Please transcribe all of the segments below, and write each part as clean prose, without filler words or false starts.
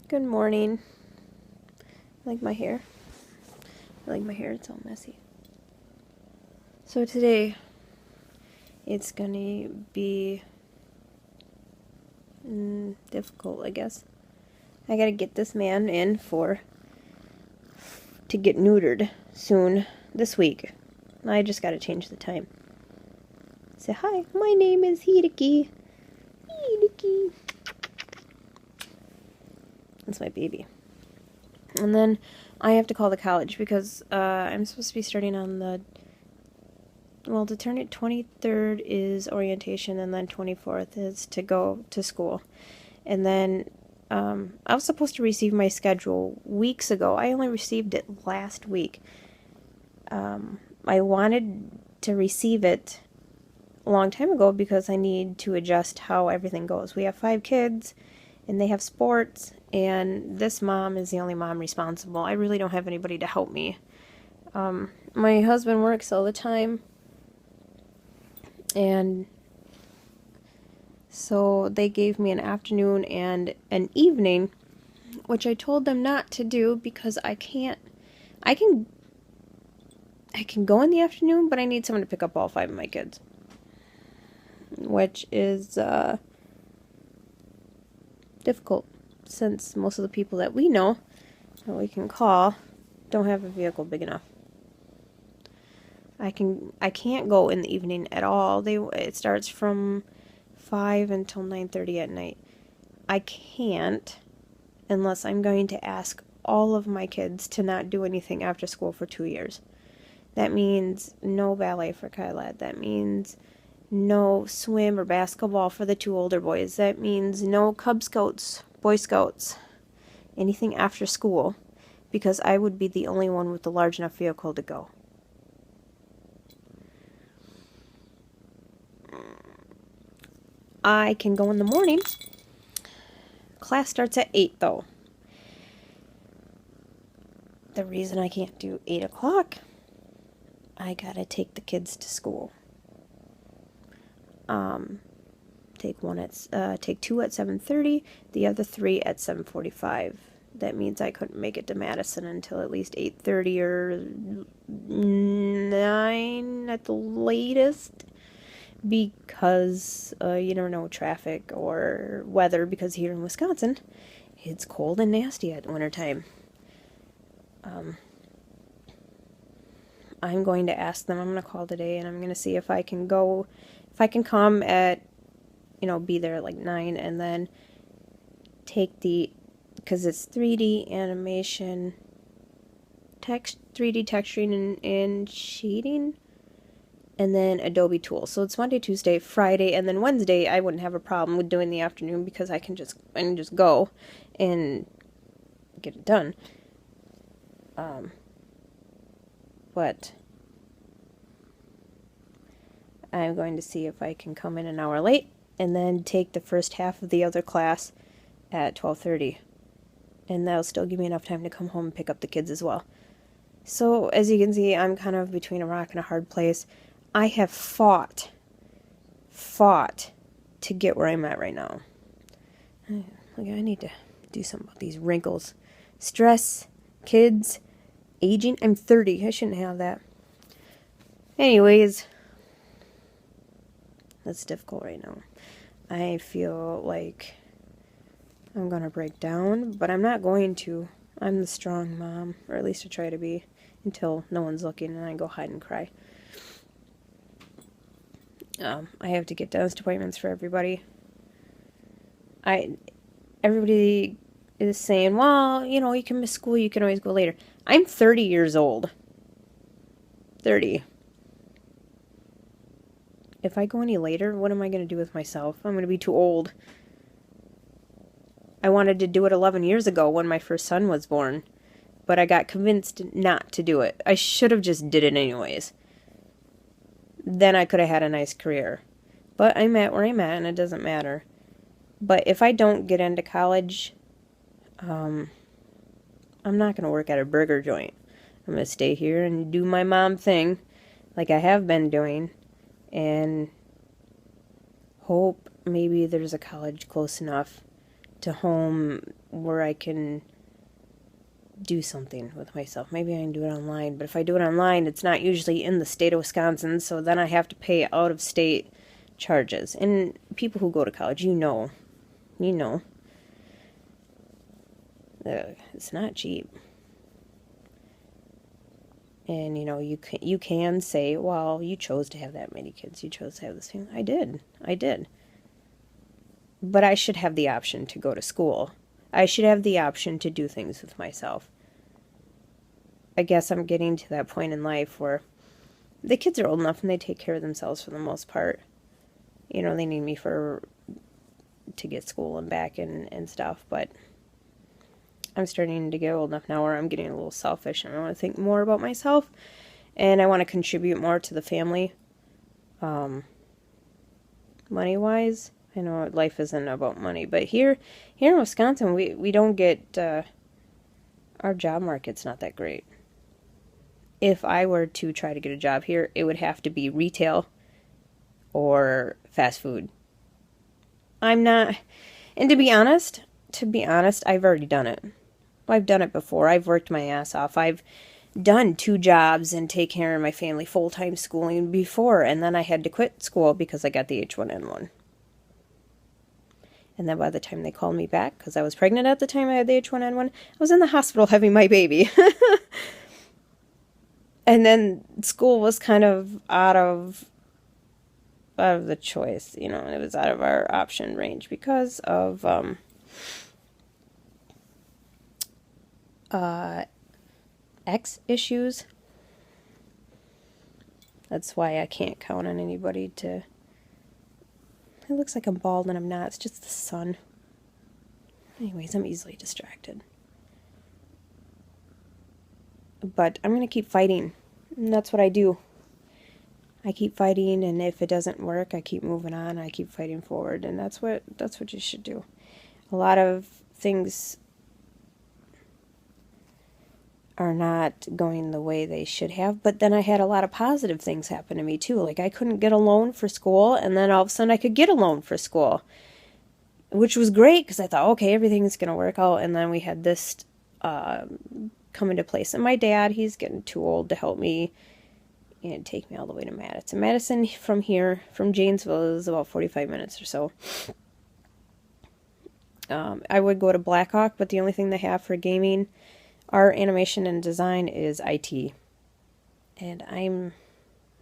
Good morning. Like my hair? I like my hair, it's all messy. So today, it's gonna be difficult, I guess. I gotta get this man in to get neutered soon this week. I just gotta change the time. Say, hi, my name is Hideki. Hideki. That's my baby. And then I have to call the college because I'm supposed to be starting on to turn it 23rd is orientation, and then 24th is to go to school. And then I was supposed to receive my schedule weeks ago. I only received it last week. I wanted to receive it a long time ago because I need to adjust how everything goes. We have 5 kids, and they have sports, and this mom is the only mom responsible. I really don't have anybody to help me. My husband works all the time, and so they gave me an afternoon and an evening, which I told them not to do because I can go in the afternoon, but I need someone to pick up all 5 of my kids, which is difficult since most of the people that we know that we can call don't have a vehicle big enough. I can't go in the evening at all. It starts from 5 until 9:30 at night. I can't unless I'm going to ask all of my kids to not do anything after school for 2 years. That means no ballet for Kylad. That means no swim or basketball for the 2 older boys. That means no Cub Scouts, Boy Scouts, anything after school, because I would be the only one with a large enough vehicle to go. I can go in the morning. Class starts at 8, though. The reason I can't do 8 o'clock, I gotta take the kids to school. Take 2 at 7:30, the other 3 at 7:45. That means I couldn't make it to Madison until at least 8:30 or 9 at the latest, because you never know traffic or weather, because here in Wisconsin it's cold and nasty at wintertime. I'm going to ask them. I'm going to call today, and I'm going to see if I can come at, be there at like 9, and then take because it's 3D animation, 3D texturing and shading, and then Adobe Tools. So it's Monday, Tuesday, Friday, and then Wednesday I wouldn't have a problem with doing the afternoon because I can just go and get it done. But I'm going to see if I can come in an hour late and then take the first half of the other class at 12:30. And that'll still give me enough time to come home and pick up the kids as well. So, as you can see, I'm kind of between a rock and a hard place. I have fought to get where I'm at right now. Look, I need to do something about these wrinkles. Stress, kids, aging. I'm 30. I shouldn't have that. Anyways, that's difficult right now. I feel like I'm going to break down, but I'm not going to. I'm the strong mom, or at least I try to be, until no one's looking and I go hide and cry. I have to get dentist appointments for everybody. Everybody is saying, well, you can miss school, you can always go later. I'm 30 years old. 30. If I go any later, what am I going to do with myself? I'm going to be too old. I wanted to do it 11 years ago when my first son was born, but I got convinced not to do it. I should have just did it anyways. Then I could have had a nice career. But I'm at where I'm at, and it doesn't matter. But if I don't get into college, I'm not going to work at a burger joint. I'm going to stay here and do my mom thing, like I have been doing, and hope maybe there's a college close enough to home where I can do something with myself. Maybe I can do it online, but if I do it online, it's not usually in the state of Wisconsin, so then I have to pay out-of-state charges. And people who go to college, you know, it's not cheap. And, you can say, well, you chose to have that many kids. You chose to have this family. I did. But I should have the option to go to school. I should have the option to do things with myself. I guess I'm getting to that point in life where the kids are old enough and they take care of themselves for the most part. They need me to get school and back and stuff, but I'm starting to get old enough now where I'm getting a little selfish and I want to think more about myself and I want to contribute more to the family. Money-wise, I know life isn't about money, but here in Wisconsin, we don't get, our job market's not that great. If I were to try to get a job here, it would have to be retail or fast food. I'm not, and to be honest, I've already done it. I've done it before. I've worked my ass off. I've done 2 jobs and take care of my family full-time schooling before, and then I had to quit school because I got the H1N1. And then by the time they called me back, because I was pregnant at the time I had the H1N1, I was in the hospital having my baby. And then school was kind of out of the choice, it was out of our option range because of X issues. That's why I can't count on anybody to... It looks like I'm bald and I'm not. It's just the sun. Anyways, I'm easily distracted. But I'm going to keep fighting. And that's what I do. I keep fighting, and if it doesn't work, I keep moving on. I keep fighting forward, and that's what you should do. A lot of things are not going the way they should have, but then I had a lot of positive things happen to me too. Like I couldn't get a loan for school, and then all of a sudden I could get a loan for school, which was great because I thought, okay, everything's going to work out, and then we had this come into place. And my dad, he's getting too old to help me and take me all the way to Madison. Madison from here, from Janesville, is about 45 minutes or so. I would go to Blackhawk, but the only thing they have for gaming, art, animation, and design is IT. And I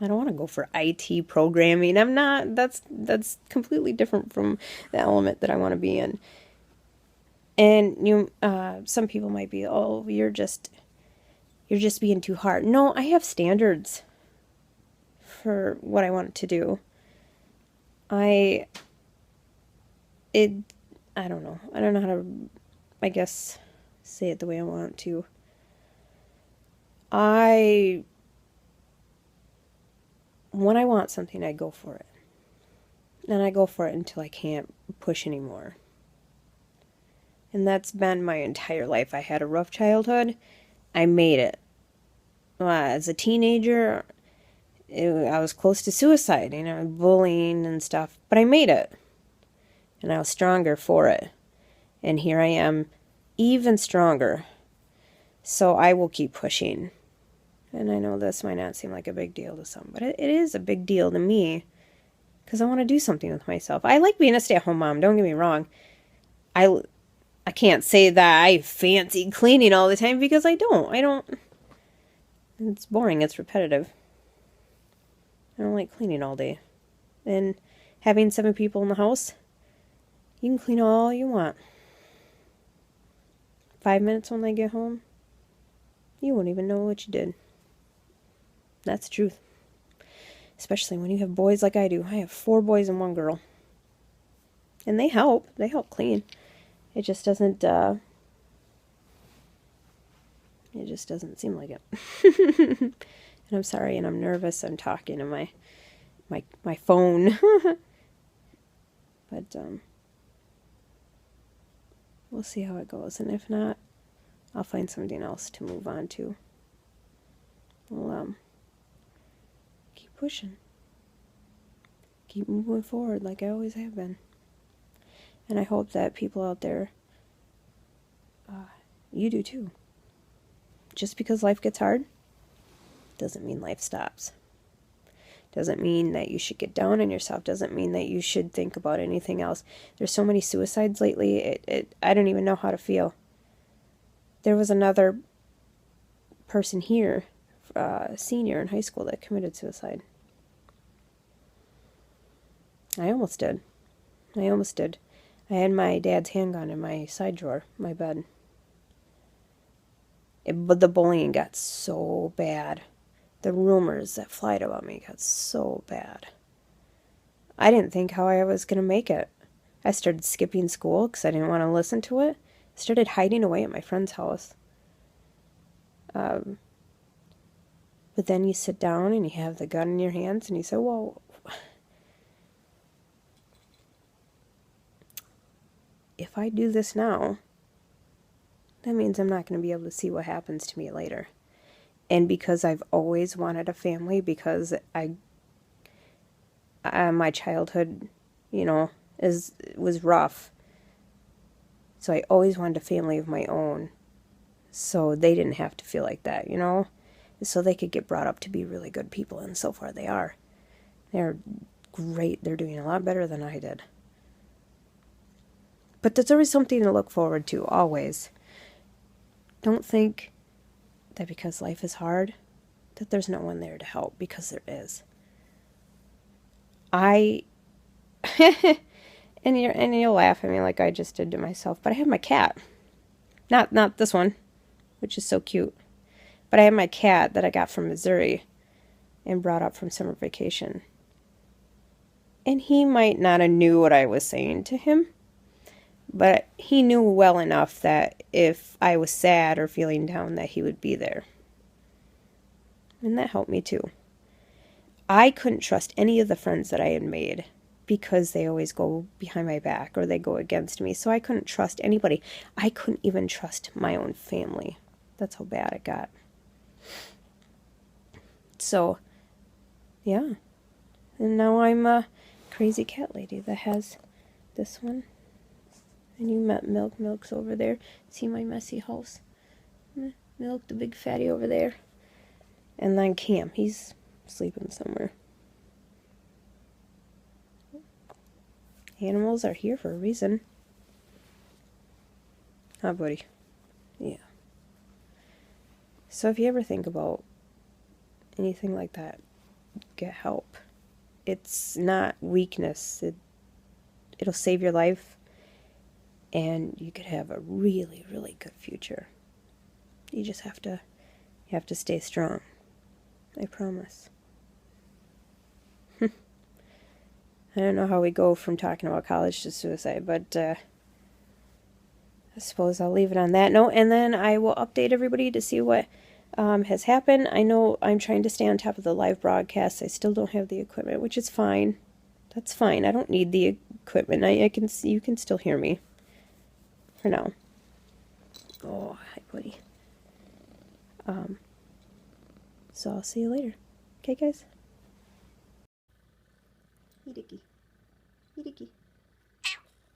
don't want to go for IT programming. I'm not. That's completely different from the element that I want to be in. And some people might be, oh, you're just being too hard. No, I have standards for what I want to do. I don't know. I don't know how to, I guess, say it the way I want to. When I want something, I go for it. And I go for it until I can't push anymore. And that's been my entire life. I had a rough childhood. I made it. As a teenager, I was close to suicide, bullying and stuff. But I made it. And I was stronger for it. And here I am, even stronger. So I will keep pushing. And I know this might not seem like a big deal to some, but it is a big deal to me. Because I want to do something with myself. I like being a stay-at-home mom, don't get me wrong. I can't say that I fancy cleaning all the time because I don't. It's boring, it's repetitive. I don't like cleaning all day. And having 7 people in the house, you can clean all you want. 5 minutes when they get home, you won't even know what you did. That's the truth. Especially when you have boys like I do. I have 4 boys and 1 girl. And they help. They help clean. It just doesn't, seem like it. And I'm sorry, and I'm nervous. I'm talking to my phone. But, we'll see how it goes. And if not, I'll find something else to move on to. We'll, keep pushing. Keep moving forward like I always have been. And I hope that people out there You do too. Just because life gets hard doesn't mean life stops. Doesn't mean that you should get down on yourself. Doesn't mean that you should think about anything else. There's so many suicides lately. I don't even know how to feel. There was another person here, senior in high school, that committed suicide. I almost did. I had my dad's handgun in my side drawer, my bed. But the bullying got so bad. The rumors that flied about me got so bad. I didn't think how I was going to make it. I started skipping school because I didn't want to listen to it. I started hiding away at my friend's house. But then you sit down and you have the gun in your hands and you say, well, if I do this now, that means I'm not going to be able to see what happens to me later. And because I've always wanted a family, because my childhood, was rough. So I always wanted a family of my own. So they didn't have to feel like that, So they could get brought up to be really good people, and so far they are. They're great. They're doing a lot better than I did. But there's always something to look forward to, always. Don't think that because life is hard, that there's no one there to help, because there is. And you'll laugh at me like I just did to myself, but I have my cat. Not this one, which is so cute. But I have my cat that I got from Missouri and brought up from summer vacation. And he might not have knew what I was saying to him, but he knew well enough that if I was sad or feeling down, that he would be there. And that helped me too. I couldn't trust any of the friends that I had made because they always go behind my back or they go against me. So I couldn't trust anybody. I couldn't even trust my own family. That's how bad it got. So, yeah. And now I'm a crazy cat lady that has this one. And you met Milk. Milk's over there. See my messy house? Milk, the big fatty over there. And then Cam, he's sleeping somewhere. Animals are here for a reason. Huh, buddy? Yeah. So if you ever think about anything like that, get help. It's not weakness. It'll save your life, and you could have a really, really good future. You just have to stay strong. I promise. I don't know how we go from talking about college to suicide, but I suppose I'll leave it on that note, and then I will update everybody to see what has happened. I know I'm trying to stay on top of the live broadcasts. I still don't have the equipment, which is fine. That's fine. I don't need the equipment. You can still hear me for now. Oh, hi, buddy. So I'll see you later. Okay, guys?